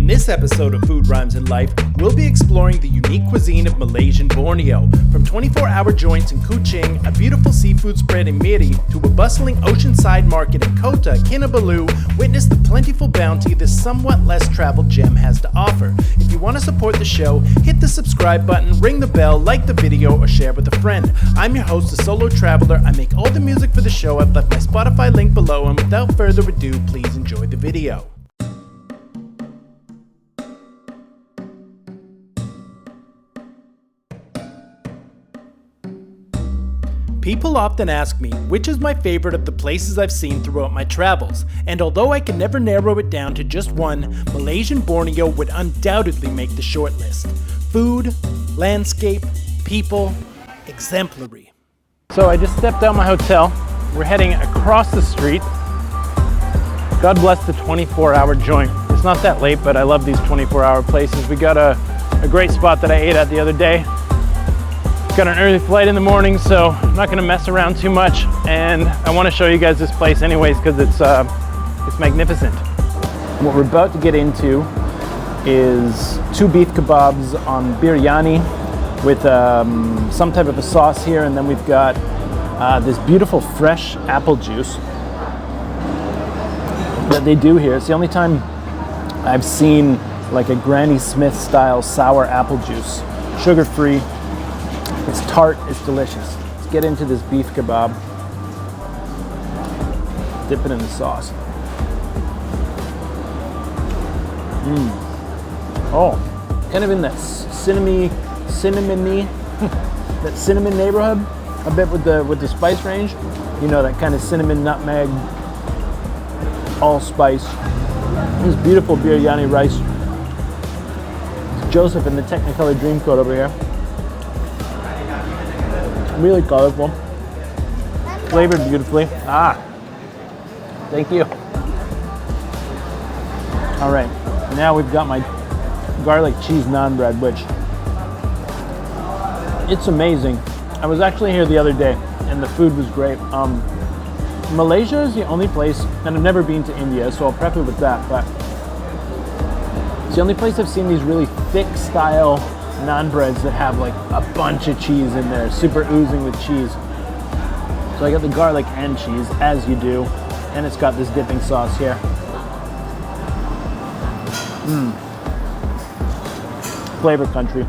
In this episode of Food Rhymes and Life, we'll be exploring the unique cuisine of Malaysian Borneo. From 24-hour joints in Kuching, a beautiful seafood spread in Miri, to a bustling oceanside market in Kota Kinabalu, witness the plentiful bounty this somewhat less traveled gem has to offer. If you want to support the show, hit the subscribe button, ring the bell, like the video, or share with a friend. I'm your host, a solo traveler. I make all the music for the show. I've left my Spotify link below, and without further ado, please enjoy the video. People often ask me which is my favorite of the places I've seen throughout my travels, and although I can never narrow it down to just one, Malaysian Borneo would undoubtedly make the shortlist. Food, landscape, people, exemplary. So I just stepped out my hotel. We're heading across the street. God bless the 24-hour joint. It's not that late, but I love these 24-hour places. We got a great spot that I ate at the other day. Got an early flight in the morning, so I'm not gonna mess around too much, and I want to show you guys this place anyways because it's magnificent. What we're about to get into is 2 beef kebabs on biryani with some type of a sauce here, and then we've got this beautiful fresh apple juice that they do here. It's the only time I've seen like a Granny Smith style sour apple juice, sugar-free. It's tart, it's delicious. Let's get into this beef kebab. Dip it in the sauce. Oh, kind of in that cinnamony, that cinnamon neighborhood, a bit with the spice range. You know, that kind of cinnamon, nutmeg, allspice. This beautiful biryani rice. It's Joseph in the Technicolor Dreamcoat over here. Really colorful, flavored beautifully. Thank you. All right, now we've got my garlic cheese naan bread, which it's amazing. I was actually here the other day, and the food was great. Malaysia is the only place, and I've never been to India, so I'll prep it with that, but it's the only place I've seen these really thick style naan breads that have like a bunch of cheese in there, super oozing with cheese. So I got the garlic and cheese, as you do, and it's got this dipping sauce here. Flavor country.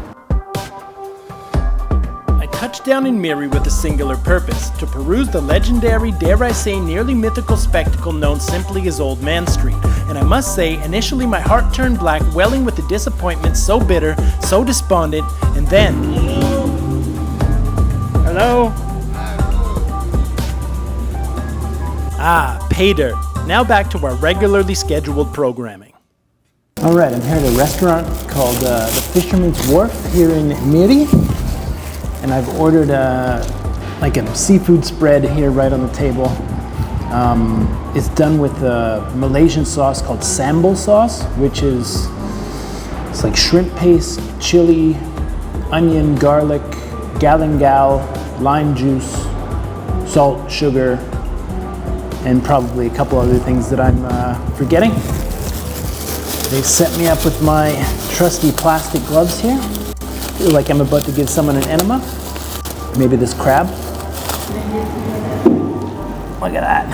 I touched down in Miri with a singular purpose, to peruse the legendary, dare I say nearly mythical spectacle known simply as Old Man Street. And I must say, initially my heart turned black, welling with a disappointment so bitter, so despondent, and then... Hello? Pay dirt. Now back to our regularly scheduled programming. Alright, I'm here at a restaurant called the Fisherman's Wharf here in Miri. And I've ordered like a seafood spread here right on the table. It's done with a Malaysian sauce called sambal sauce, which is, it's like shrimp paste, chili, onion, garlic, galangal, lime juice, salt, sugar, and probably a couple other things that I'm forgetting. They set me up with my trusty plastic gloves here. Feel like I'm about to give someone an enema. Maybe this crab. Look at that.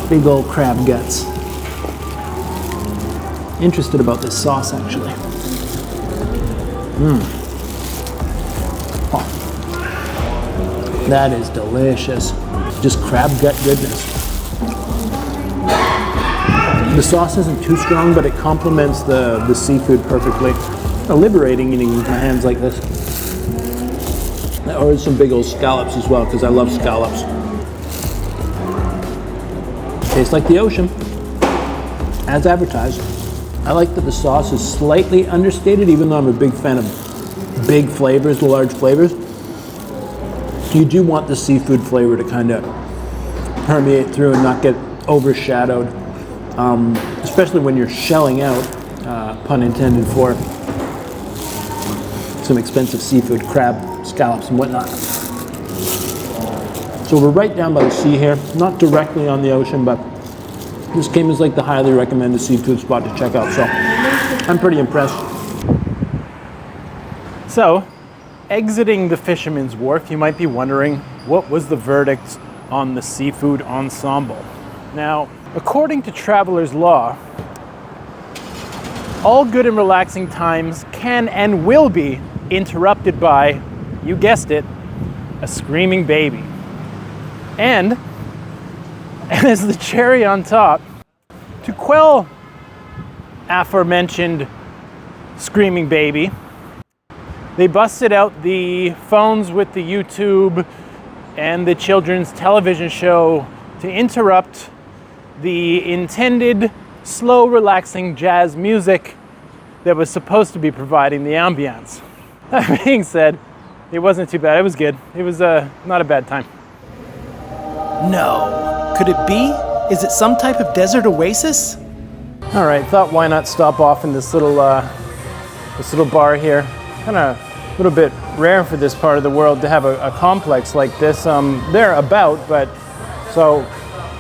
Big old crab guts. Interested about this sauce, actually. Oh, that is delicious. Just crab gut goodness. The sauce isn't too strong, but it complements the seafood perfectly. Liberating eating with my hands like this. I ordered some big old scallops as well, because I love scallops. Tastes like the ocean, as advertised. I like that the sauce is slightly understated, even though I'm a big fan of big flavors, large flavors. You do want the seafood flavor to kind of permeate through and not get overshadowed, especially when you're shelling out, pun intended, for some expensive seafood, crab, scallops, and whatnot. So we're right down by the sea here, not directly on the ocean, but This came as like the highly recommended seafood spot to check out, so I'm pretty impressed. So, exiting the Fisherman's Wharf, you might be wondering, what was the verdict on the seafood ensemble? Now, according to Traveler's Law, all good and relaxing times can and will be interrupted by, you guessed it, a screaming baby. And as the cherry on top, to quell aforementioned screaming baby, they busted out the phones with the YouTube and the children's television show to interrupt the intended slow, relaxing jazz music that was supposed to be providing the ambiance. That being said, it wasn't too bad. It was good. It was not a bad time. No. Could it be? Is it some type of desert oasis? All right, thought why not stop off in this little bar here. Kind of a little bit rare for this part of the world to have a complex like this. They're about, but so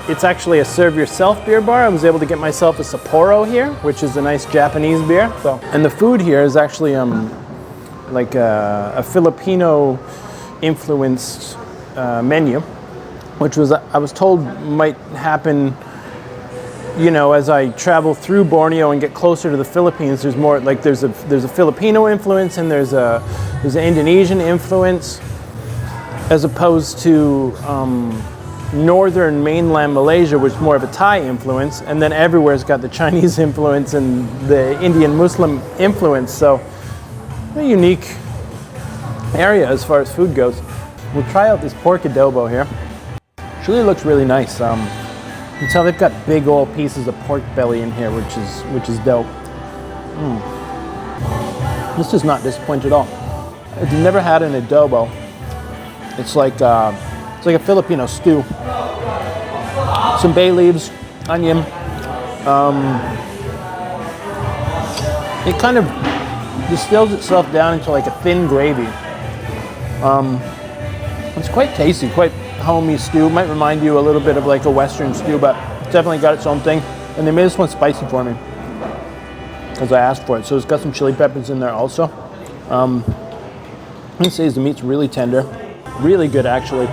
it's actually a serve-yourself beer bar. I was able to get myself a Sapporo here, which is a nice Japanese beer. So, and the food here is actually like a Filipino influenced menu, which was, I was told, might happen, you know, as I travel through Borneo and get closer to the Philippines. There's more, like there's a Filipino influence and there's an Indonesian influence, as opposed to northern mainland Malaysia, which is more of a Thai influence, and then everywhere's got the Chinese influence and the Indian Muslim influence. So a unique area as far as food goes. We'll try out this pork adobo here. It really looks really nice. You can tell they've got big old pieces of pork belly in here, which is dope. This does not disappoint at all. If you've never had an adobo, it's like a Filipino stew. Some bay leaves, onion. It kind of distills itself down into like a thin gravy. It's quite tasty, quite homey stew. It might remind you a little bit of like a Western stew, but it's definitely got its own thing. And they made this one spicy for me because I asked for it. So it's got some chili peppers in there also. I'd say the meat's really tender, really good actually.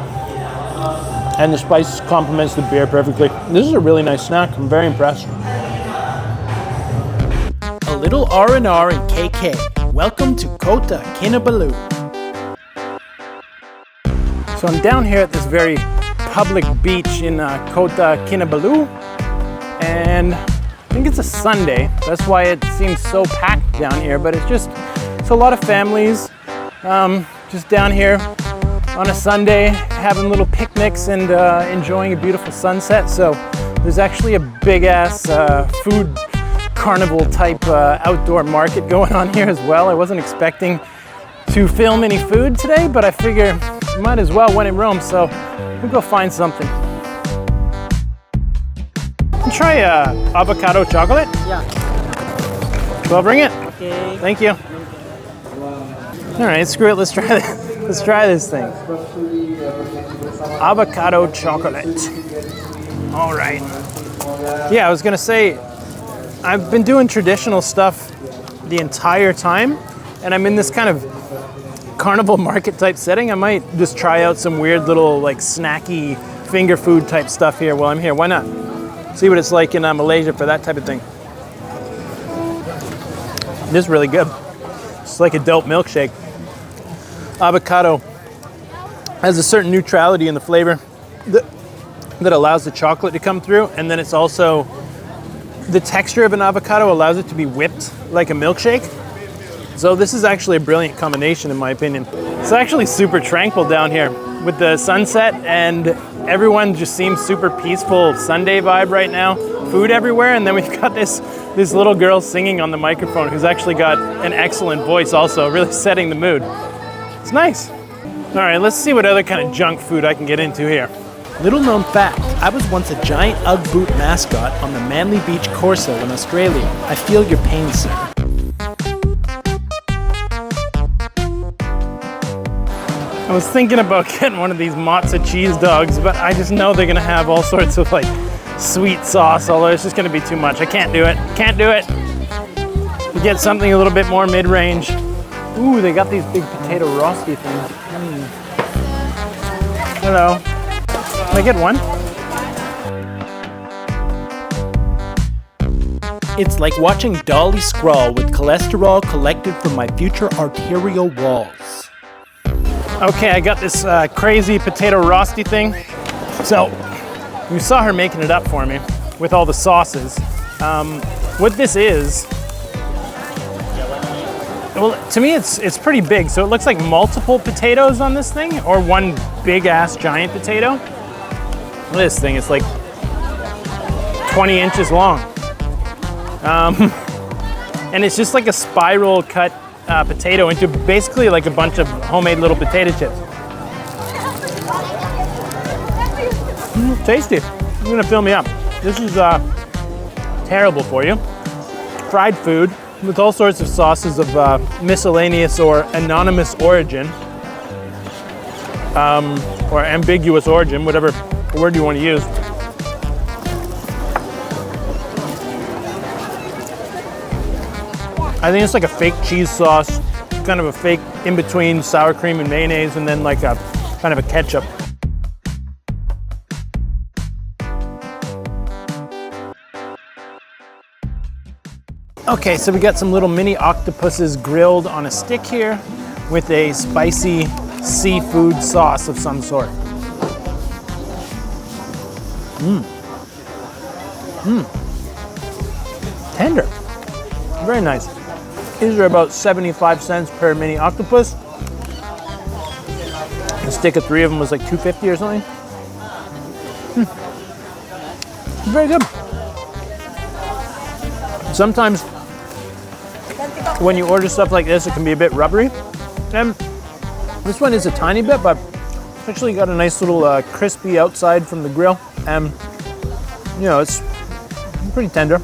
And the spice complements the beer perfectly. This is a really nice snack. I'm very impressed. A little R&R and KK. Welcome to Kota Kinabalu. So I'm down here at this very public beach in Kota Kinabalu, and I think it's a Sunday. That's why it seems so packed down here, but it's a lot of families just down here on a Sunday having little picnics and enjoying a beautiful sunset. So there's actually a big ass food carnival type outdoor market going on here as well. I wasn't expecting to film any food today, but I figure might as well when in Rome, so we'll go find something. Try avocado chocolate? Yeah. So I'll bring it. Okay. Thank you. All right, screw it. Let's try this. Let's try this thing. Avocado chocolate. All right. Yeah, I was gonna say, I've been doing traditional stuff the entire time, and I'm in this kind of carnival market type setting. I might just try out some weird little like snacky finger food type stuff here while I'm here. Why not? See what it's like in Malaysia for that type of thing. This is really good. It's like a dope milkshake. Avocado has a certain neutrality in the flavor that allows the chocolate to come through, and then it's also the texture of an avocado allows it to be whipped like a milkshake. So this is actually a brilliant combination in my opinion. It's actually super tranquil down here with the sunset, and everyone just seems super peaceful Sunday vibe right now. Food everywhere, and then we've got this little girl singing on the microphone who's actually got an excellent voice also, really setting the mood. It's nice. All right, let's see what other kind of junk food I can get into here. Little known fact, I was once a giant Ugg boot mascot on the Manly Beach Corso in Australia. I feel your pain, sir. I was thinking about getting one of these matzo cheese dogs, but I just know they're gonna have all sorts of like sweet sauce, although it's just gonna be too much. I can't do it, can't do it. You get something a little bit more mid-range. Ooh, they got these big potato rosti things. Hello. Can I get one? It's like watching Dolly scrawl with cholesterol collected from my future arterial walls. Okay, I got this crazy potato rosti thing. So, you saw her making it up for me with all the sauces. What this is, well, to me it's pretty big. So it looks like multiple potatoes on this thing, or one big ass giant potato. Look at this thing, it's like 20 inches long. And it's just like a spiral cut potato into basically like a bunch of homemade little potato chips. Tasty. You're gonna fill me up. This is terrible for you. Fried food with all sorts of sauces of miscellaneous or anonymous origin, or ambiguous origin, whatever word you want to use. I think it's like a fake cheese sauce, kind of a fake in between sour cream and mayonnaise, and then like a kind of a ketchup. Okay, so we got some little mini octopuses grilled on a stick here with a spicy seafood sauce of some sort. Tender. Very nice. These are about 75 cents per mini octopus. A stick of 3 of them was like $2.50 or something. Very good. Sometimes when you order stuff like this, it can be a bit rubbery. And this one is a tiny bit, but it's actually got a nice little crispy outside from the grill. And, you know, it's pretty tender.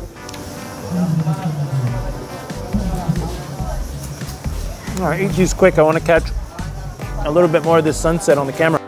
All right, eat these quick. I want to catch a little bit more of this sunset on the camera.